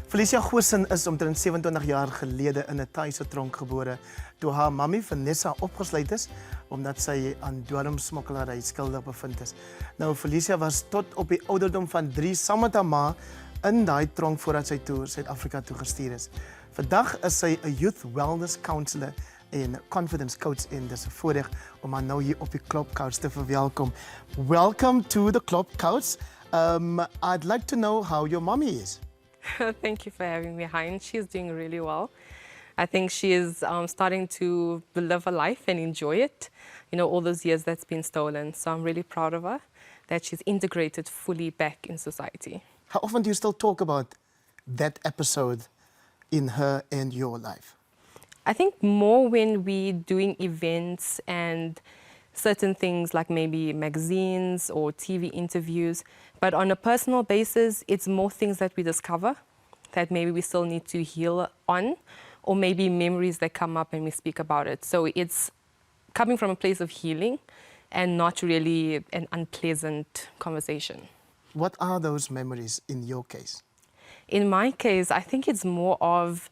Felicia Goosen is omtrent 27 jaar gelede in 'n Thaise tronk gebore toe haar mammie Vanessa opgesluit is omdat sy aan dwelmsmokkelary skuldig bevind is. Nou Felicia was tot op die ouderdom van 3 saam met haar ma in daai tronk voordat sy toe Suid-Afrika toe gestuur is. Vandag is sy 'n youth wellness counselor en confidence coach en dis 'n voorreg om haar nou hier op die KLOP couch te verwelkom. Welcome to the KLOP couch. I'd like to know how your mommy is. Thank you for having me, Hein. She's doing really well. I think she is starting to live a life and enjoy it. You know, all those years that's been stolen. So I'm really proud of her that she's integrated fully back in society. How often do you still talk about that episode in her and your life? I think more when we're doing events and certain things like maybe magazines or TV interviews. But on a personal basis, it's more things that we discover that maybe we still need to heal on, or maybe memories that come up and we speak about it. So it's coming from a place of healing and not really an unpleasant conversation. What are those memories in your case? In my case, I think it's more of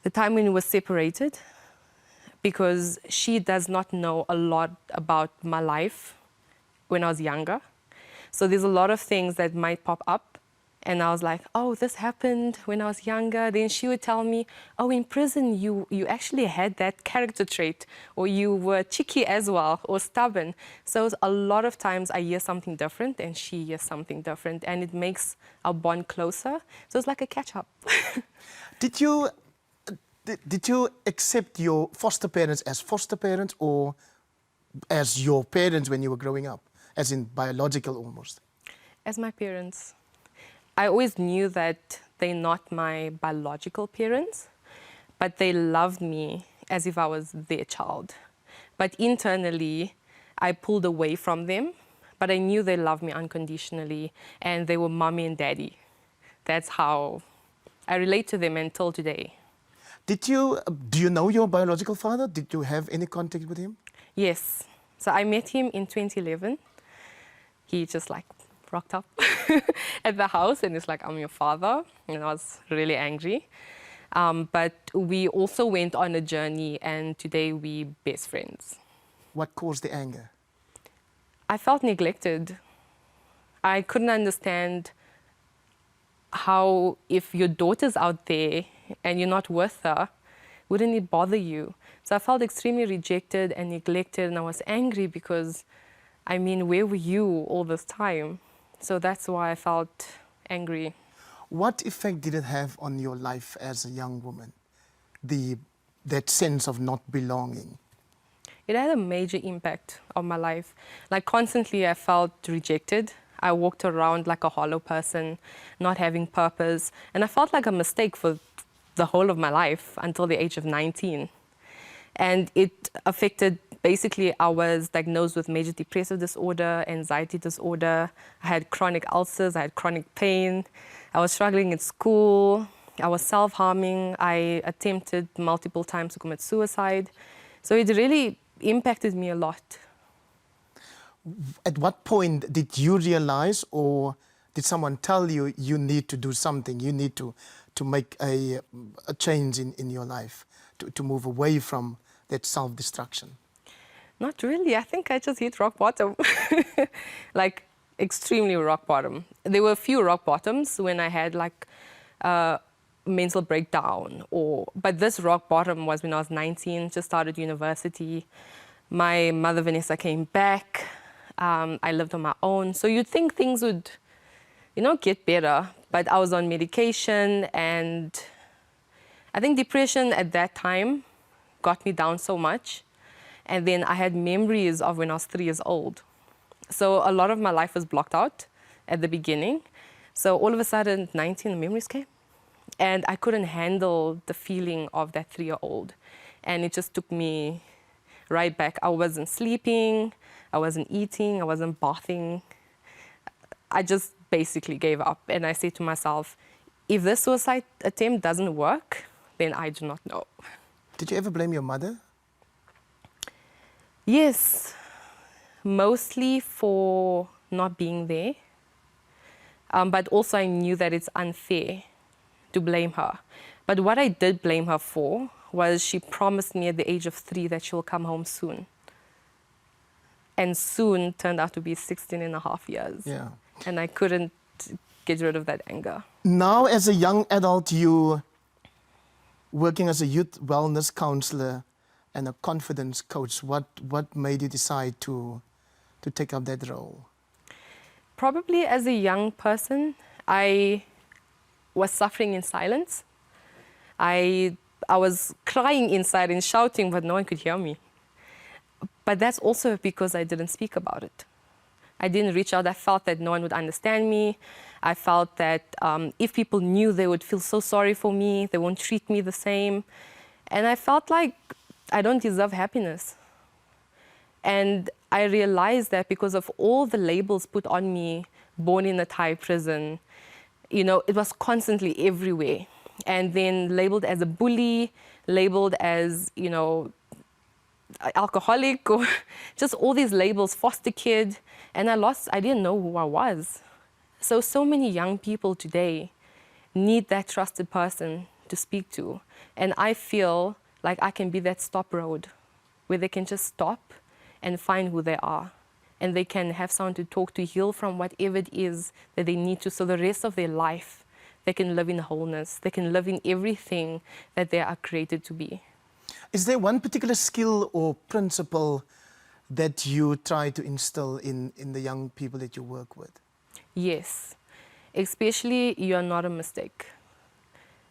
the time when we were separated, because she does not know a lot about my life when I was younger. So there's a lot of things that might pop up. And I was like, oh, this happened when I was younger. Then she would tell me, oh, in prison, you actually had that character trait, or you were cheeky as well, or stubborn. So a lot of times I hear something different and she hears something different, and it makes our bond closer. So it's like a catch-up. Did you accept your foster parents as foster parents or as your parents when you were growing up, as in biological almost? As my parents. I always knew that they're not my biological parents, but they loved me as if I was their child. But internally, I pulled away from them, but I knew they loved me unconditionally, and they were mommy and daddy. That's how I relate to them until today. Do you know your biological father? Did you have any contact with him? Yes. So I met him in 2011. He just like rocked up at the house and he's like, I'm your father. And I was really angry. But we also went on a journey, and today we're best friends. What caused the anger? I felt neglected. I couldn't understand how, if your daughter's out there and you're not with her, wouldn't it bother you? So I felt extremely rejected and neglected, and I was angry because, I mean, where were you all this time? So that's why I felt angry. What effect did it have on your life as a young woman, that sense of not belonging? It had a major impact on my life. Like constantly I felt rejected. I walked around like a hollow person, not having purpose. And I felt like a mistake for the whole of my life until the age of 19. And it affected, basically, I was diagnosed with major depressive disorder, anxiety disorder. I had chronic ulcers, I had chronic pain. I was struggling in school. I was self-harming. I attempted multiple times to commit suicide. So it really impacted me a lot. At what point did you realize, or did someone tell you, you need to do something, you need to make a change in your life, to move away from that self-destruction? Not really. I think I just hit rock bottom. Like, extremely rock bottom. There were a few rock bottoms when I had like a mental breakdown, but this rock bottom was when I was 19, just started university. My mother, Vanessa, came back. I lived on my own. So you'd think things would, you know, get better. But I was on medication, and I think depression at that time got me down so much. And then I had memories of when I was 3 years old. So a lot of my life was blocked out at the beginning. So all of a sudden, at 19, the memories came. And I couldn't handle the feeling of that 3-year-old. And it just took me right back. I wasn't sleeping, I wasn't eating, I wasn't bathing. I just basically gave up. And I said to myself, if this suicide attempt doesn't work, then I do not know. Did you ever blame your mother? Yes, mostly for not being there. But also I knew that it's unfair to blame her. But what I did blame her for was she promised me at the age of 3 that she'll come home soon. And soon turned out to be 16 and a half years. Yeah. And I couldn't get rid of that anger. Now, as a young adult, you working as a youth wellness counselor and a confidence coach. What made you decide to take up that role? Probably as a young person, I was suffering in silence. I was crying inside and shouting, but no one could hear me. But that's also because I didn't speak about it. I didn't reach out. I felt that no one would understand me. I felt that if people knew, they would feel so sorry for me. They won't treat me the same. And I felt like I don't deserve happiness. And I realized that because of all the labels put on me, born in a Thai prison, you know, it was constantly everywhere. And then labeled as a bully, labeled as, you know, alcoholic, or just all these labels, foster kid. And I didn't know who I was. So many young people today need that trusted person to speak to. And I feel like I can be that stop road where they can just stop and find who they are. And they can have someone to talk to, heal from whatever it is that they need to. So the rest of their life, they can live in wholeness. They can live in everything that they are created to be. Is there one particular skill or principle that you try to instill in the young people that you work with? Yes, especially you are not a mistake,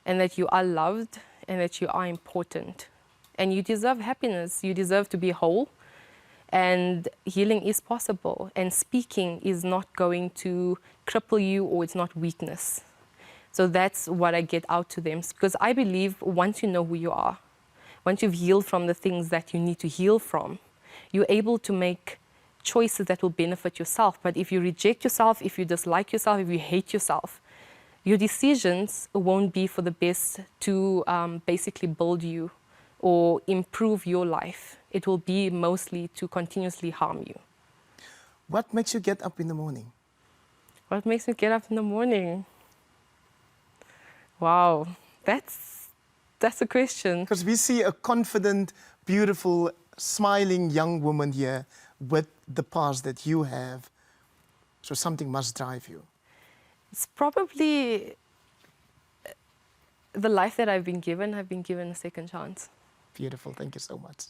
and that you are loved, and that you are important, and you deserve happiness. You deserve to be whole, and healing is possible, and speaking is not going to cripple you, or it's not weakness. So that's what I get out to them, because I believe once you know who you are, once you've healed from the things that you need to heal from, you're able to make choices that will benefit yourself. But if you reject yourself, if you dislike yourself, if you hate yourself, your decisions won't be for the best to basically build you or improve your life. It will be mostly to continuously harm you. What makes you get up in the morning? What makes me get up in the morning? Wow, that's a question. Because we see a confident, beautiful, smiling young woman here with the past that you have. So something must drive you. It's probably the life that I've been given. I've been given a second chance. Beautiful. Thank you so much.